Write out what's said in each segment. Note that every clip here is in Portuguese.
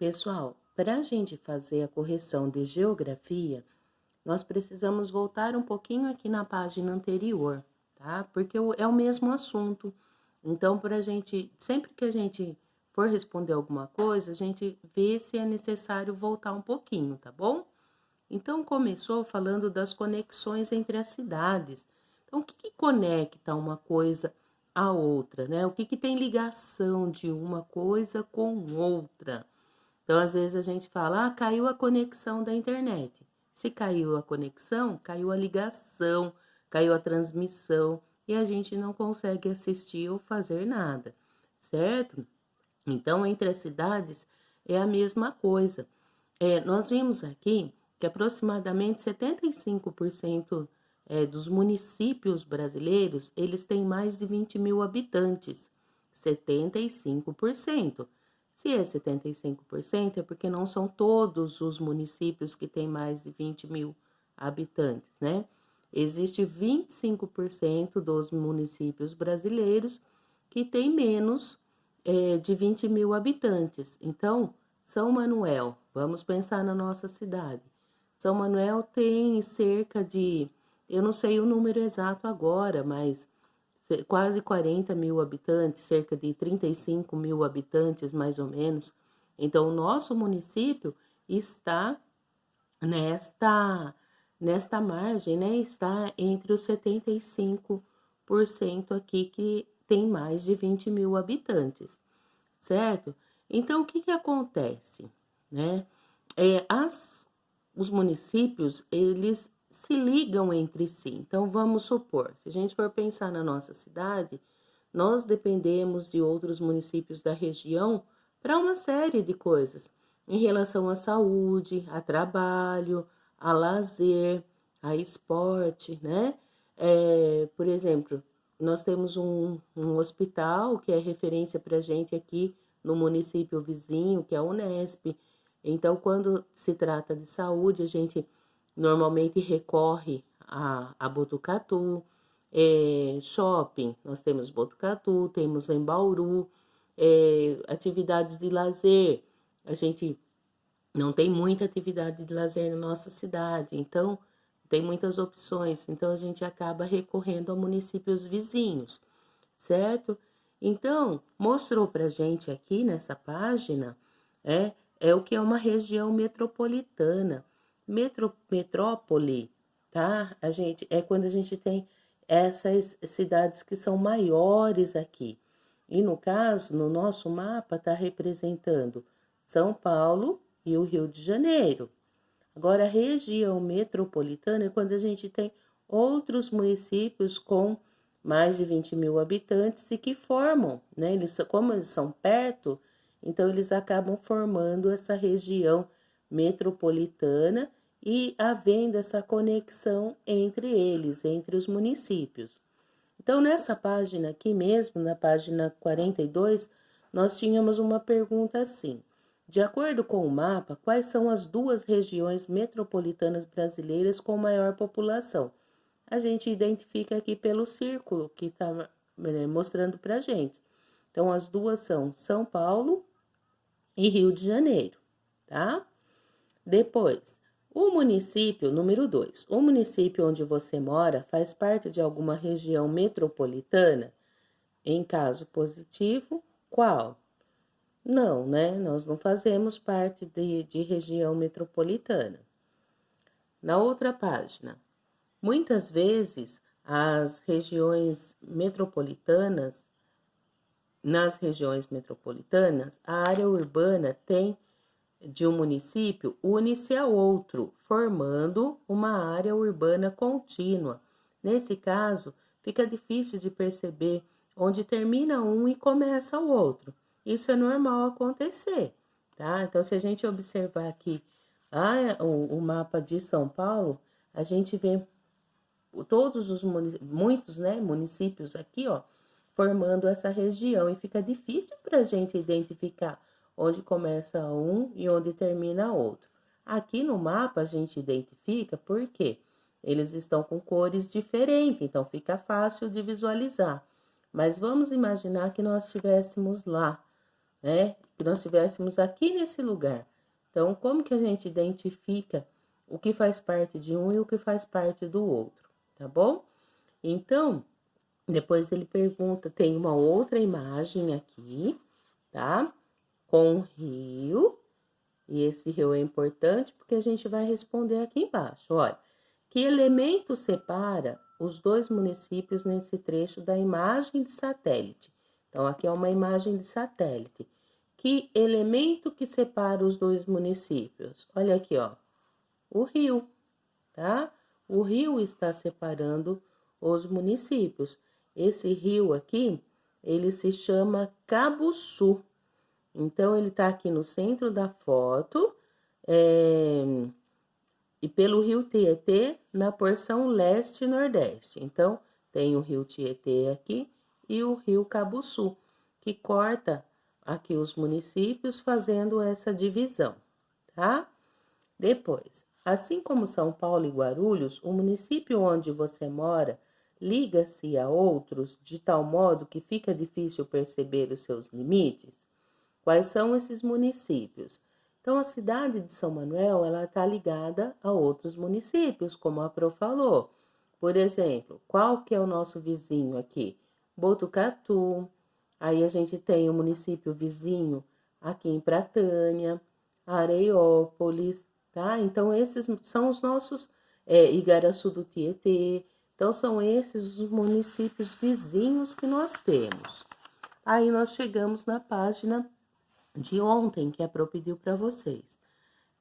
Pessoal, para a gente fazer a correção de geografia, nós precisamos voltar um pouquinho aqui na página anterior, tá? Porque é o mesmo assunto. Então, para a gente, sempre que a gente for responder alguma coisa, a gente vê se é necessário voltar um pouquinho, tá bom? Então, começou falando das conexões entre as cidades. Então, o que que conecta uma coisa à outra, né? O que que tem ligação de uma coisa com outra? Então, às vezes a gente fala, caiu a conexão da internet. Se caiu a conexão, caiu a ligação, caiu a transmissão e a gente não consegue assistir ou fazer nada, certo? Então, entre as cidades é a mesma coisa. Nós vimos aqui que aproximadamente 75% dos municípios brasileiros, eles têm mais de 20 mil habitantes. 75%. Se é 75%, é porque não são todos os municípios que têm mais de 20 mil habitantes, né? Existe 25% dos municípios brasileiros que têm menos de 20 mil habitantes. Então, São Manuel, vamos pensar na nossa cidade. São Manuel tem cerca de, eu não sei o número exato agora, mas quase 40 mil habitantes, cerca de 35 mil habitantes, mais ou menos. Então, o nosso município está nesta margem, né? Está entre os 75% aqui que tem mais de 20 mil habitantes, certo? Então, o que que acontece, né? Os municípios, eles se ligam entre si. Então, vamos supor, se a gente for pensar na nossa cidade, nós dependemos de outros municípios da região para uma série de coisas, em relação à saúde, a trabalho, a lazer, a esporte, né? Por exemplo, nós temos um hospital que é referência para a gente aqui no município vizinho, que é a Unesp. Então, quando se trata de saúde, a gente normalmente recorre a Botucatu. Shopping, nós temos Botucatu, temos em Bauru. Atividades de lazer, a gente não tem muita atividade de lazer na nossa cidade, então tem muitas opções, então a gente acaba recorrendo a municípios vizinhos, certo? Então, mostrou pra gente aqui nessa página, o que é uma região metropolitana. Metrópole, tá? É quando a gente tem essas cidades que são maiores aqui. E no caso, no nosso mapa, está representando São Paulo e o Rio de Janeiro. Agora, a região metropolitana é quando a gente tem outros municípios com mais de 20 mil habitantes e que formam, né? Como eles são perto, então eles acabam formando essa região metropolitana e havendo essa conexão entre eles, entre os municípios. Então, nessa página aqui mesmo, na página 42, nós tínhamos uma pergunta assim: de acordo com o mapa, quais são as duas regiões metropolitanas brasileiras com maior população? A gente identifica aqui pelo círculo que está mostrando para a gente. Então, as duas são São Paulo e Rio de Janeiro, tá? Depois, o município, número 2, o município onde você mora faz parte de alguma região metropolitana? Em caso positivo, qual? Não, né? Nós não fazemos parte de região metropolitana. Na outra página, muitas vezes as regiões metropolitanas, nas regiões metropolitanas, a área urbana tem de um município une-se a outro, formando uma área urbana contínua. Nesse caso, fica difícil de perceber onde termina um e começa o outro. Isso é normal acontecer, tá? Então, se a gente observar aqui o mapa de São Paulo, a gente vê todos os muitos, né, municípios aqui, ó, formando essa região e fica difícil para a gente identificar onde começa um e onde termina outro. Aqui no mapa a gente identifica porque eles estão com cores diferentes, então fica fácil de visualizar. Mas vamos imaginar que nós estivéssemos lá né? Que nós estivéssemos aqui nesse lugar. Então, como que a gente identifica o que faz parte de um e o que faz parte do outro, tá bom? Então, depois ele pergunta, tem uma outra imagem aqui, tá? Com um rio, e esse rio é importante porque a gente vai responder aqui embaixo, olha. Que elemento separa os dois municípios nesse trecho da imagem de satélite? Então, aqui é uma imagem de satélite. Que elemento que separa os dois municípios? Olha aqui, ó, o rio, tá? O rio está separando os municípios. Esse rio aqui, ele se chama Cabuçu. Então, ele está aqui no centro da foto, e pelo rio Tietê na porção leste e nordeste. Então, tem o rio Tietê aqui e o rio Cabuçu, que corta aqui os municípios fazendo essa divisão, tá? Depois, assim como São Paulo e Guarulhos, o município onde você mora liga-se a outros de tal modo que fica difícil perceber os seus limites? Quais são esses municípios? Então, a cidade de São Manuel, ela está ligada a outros municípios, como a Pro falou. Por exemplo, qual que é o nosso vizinho aqui? Botucatu. Aí a gente tem o município vizinho aqui em Pratânia, Areiópolis, tá? Então, esses são os nossos, Igaraçu do Tietê. Então, são esses os municípios vizinhos que nós temos. Aí nós chegamos na página de ontem que a Pro pediu para vocês.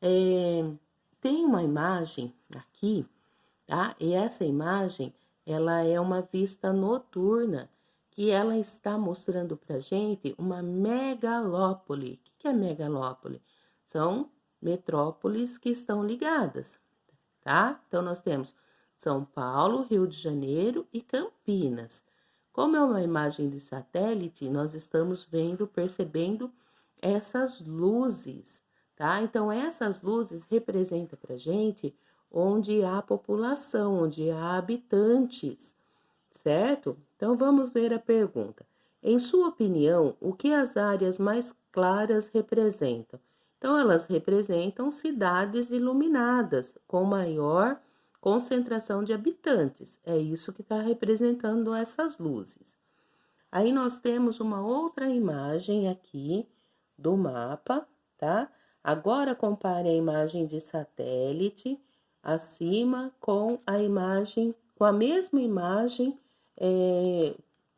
Tem uma imagem aqui, tá? E essa imagem, ela é uma vista noturna, que ela está mostrando pra gente uma megalópole. O que é megalópole? São metrópoles que estão ligadas, tá? Então, nós temos São Paulo, Rio de Janeiro e Campinas. Como é uma imagem de satélite, nós estamos vendo, percebendo essas luzes, tá? Então, essas luzes representam pra gente onde há população, onde há habitantes, certo? Então, vamos ver a pergunta. Em sua opinião, o que as áreas mais claras representam? Então, elas representam cidades iluminadas, com maior concentração de habitantes. É isso que está representando essas luzes. Aí nós temos uma outra imagem aqui do mapa, tá? Agora compare a imagem de satélite acima com a imagem, com a mesma imagem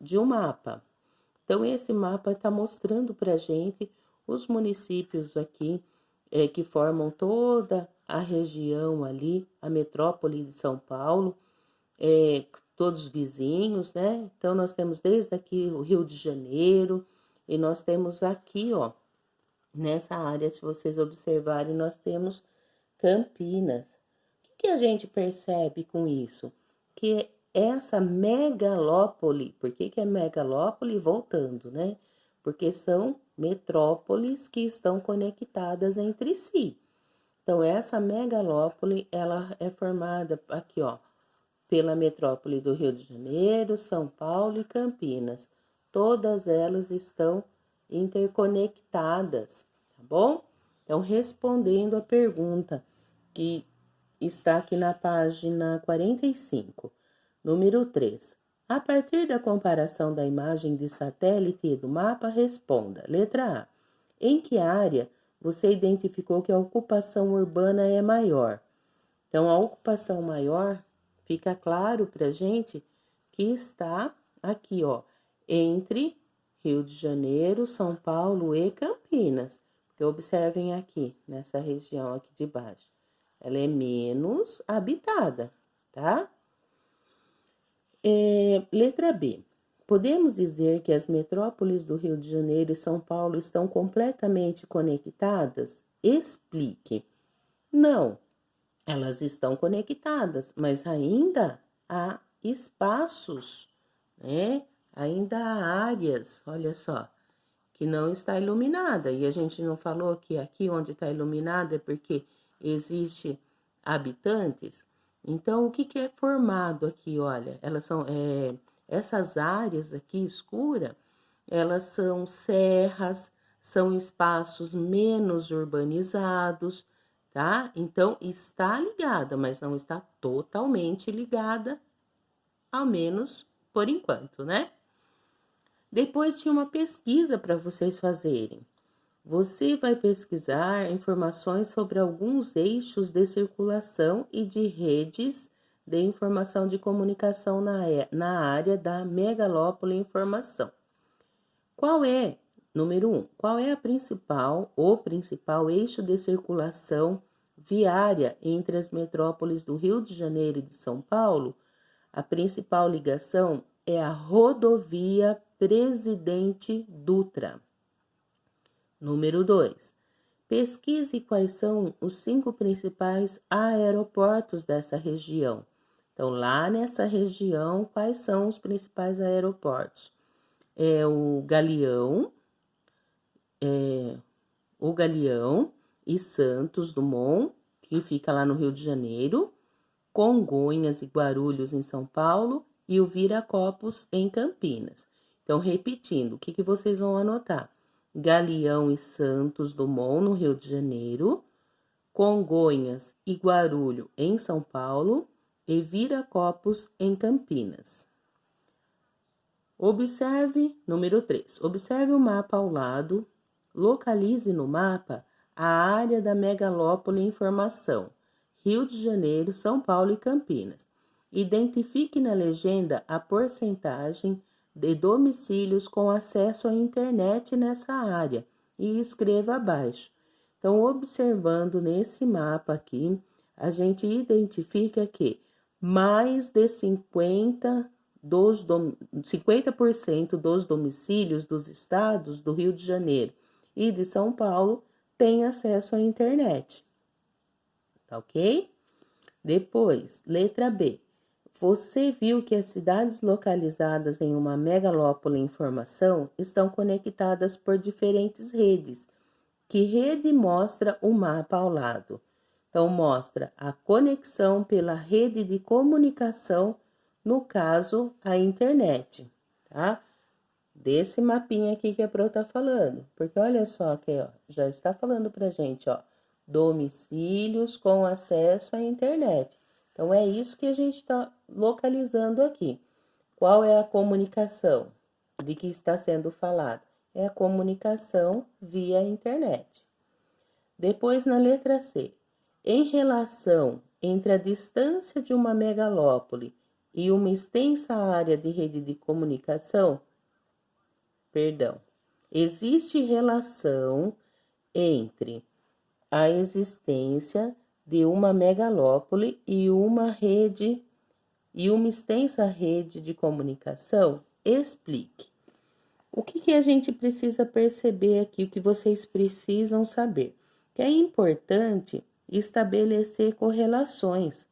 de um mapa. Então, esse mapa está mostrando para a gente os municípios aqui que formam toda a região ali, a metrópole de São Paulo, todos vizinhos, né? Então, nós temos desde aqui o Rio de Janeiro, e nós temos aqui, ó, nessa área, se vocês observarem, nós temos Campinas. O que a gente percebe com isso? Que essa megalópole, por que é megalópole? Voltando, né? Porque são metrópoles que estão conectadas entre si. Então, essa megalópole, ela é formada aqui, ó, pela metrópole do Rio de Janeiro, São Paulo e Campinas. Todas elas estão interconectadas, tá bom? Então, respondendo a pergunta que está aqui na página 45, número 3. A partir da comparação da imagem de satélite e do mapa, responda. Letra A. Em que área você identificou que a ocupação urbana é maior? Então, a ocupação maior fica claro para a gente que está aqui, ó, entre Rio de Janeiro, São Paulo e Campinas. Porque observem aqui, nessa região aqui de baixo, ela é menos habitada, tá? Letra B. Podemos dizer que as metrópoles do Rio de Janeiro e São Paulo estão completamente conectadas? Explique. Não, elas estão conectadas, mas ainda há espaços, né? Ainda há áreas, olha só, que não está iluminada. E a gente não falou que aqui onde está iluminada é porque existe habitantes. Então, o que é formado aqui? Olha, elas são essas áreas aqui escuras, elas são serras, são espaços menos urbanizados, tá? Então, está ligada, mas não está totalmente ligada, ao menos por enquanto, né? Depois tinha uma pesquisa para vocês fazerem. Você vai pesquisar informações sobre alguns eixos de circulação e de redes de informação de comunicação na área da megalópole informação. Número 1, qual é o principal eixo de circulação viária entre as metrópoles do Rio de Janeiro e de São Paulo? A principal ligação é a rodovia Presidente Dutra. Número 2. Pesquise quais são os 5 principais aeroportos dessa região. Então, lá nessa região, quais são os principais aeroportos? O Galeão e Santos Dumont, que fica lá no Rio de Janeiro, Congonhas e Guarulhos em São Paulo e o Viracopos em Campinas. Então, repetindo, o que vocês vão anotar? Galeão e Santos Dumont no Rio de Janeiro, Congonhas e Guarulhos em São Paulo e Viracopos em Campinas. Observe, número 3, observe o mapa ao lado, localize no mapa a área da megalópole informação, Rio de Janeiro, São Paulo e Campinas. Identifique na legenda a porcentagem de domicílios com acesso à internet nessa área e escreva abaixo. Então, observando nesse mapa aqui, a gente identifica que mais de 50% dos domicílios dos estados do Rio de Janeiro e de São Paulo têm acesso à internet. Tá ok? Depois, letra B. Você viu que as cidades localizadas em uma megalópole informação estão conectadas por diferentes redes. Que rede mostra o mapa ao lado? Então, mostra a conexão pela rede de comunicação, no caso, a internet, tá? Desse mapinha aqui que a Pro tá falando. Porque olha só aqui, ó, já está falando pra gente, ó, domicílios com acesso à internet. Então, é isso que a gente está localizando aqui. Qual é a comunicação de que está sendo falado? É a comunicação via internet. Depois, na letra C, em relação entre a distância de uma megalópole e uma extensa área de rede de comunicação, existe relação entre a existência de uma megalópole e uma extensa rede de comunicação? Explique. O que a gente precisa perceber aqui, o que vocês precisam saber? Que é importante estabelecer correlações.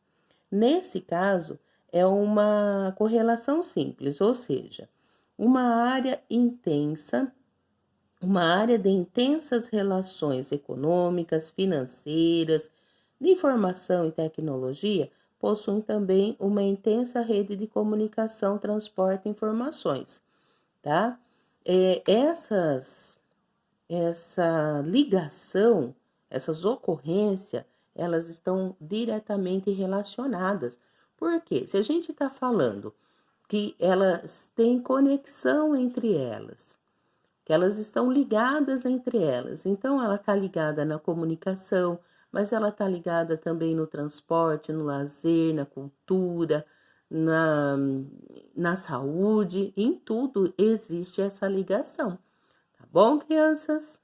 Nesse caso, é uma correlação simples, ou seja, uma área de intensas relações econômicas, financeiras, de informação e tecnologia, possui também uma intensa rede de comunicação, transporte e informações, tá? Essa ligação, essas ocorrências, elas estão diretamente relacionadas. Por quê? Se a gente está falando que elas têm conexão entre elas, que elas estão ligadas entre elas, então ela está ligada na comunicação, mas ela está ligada também no transporte, no lazer, na cultura, na saúde, em tudo existe essa ligação. Tá bom, crianças?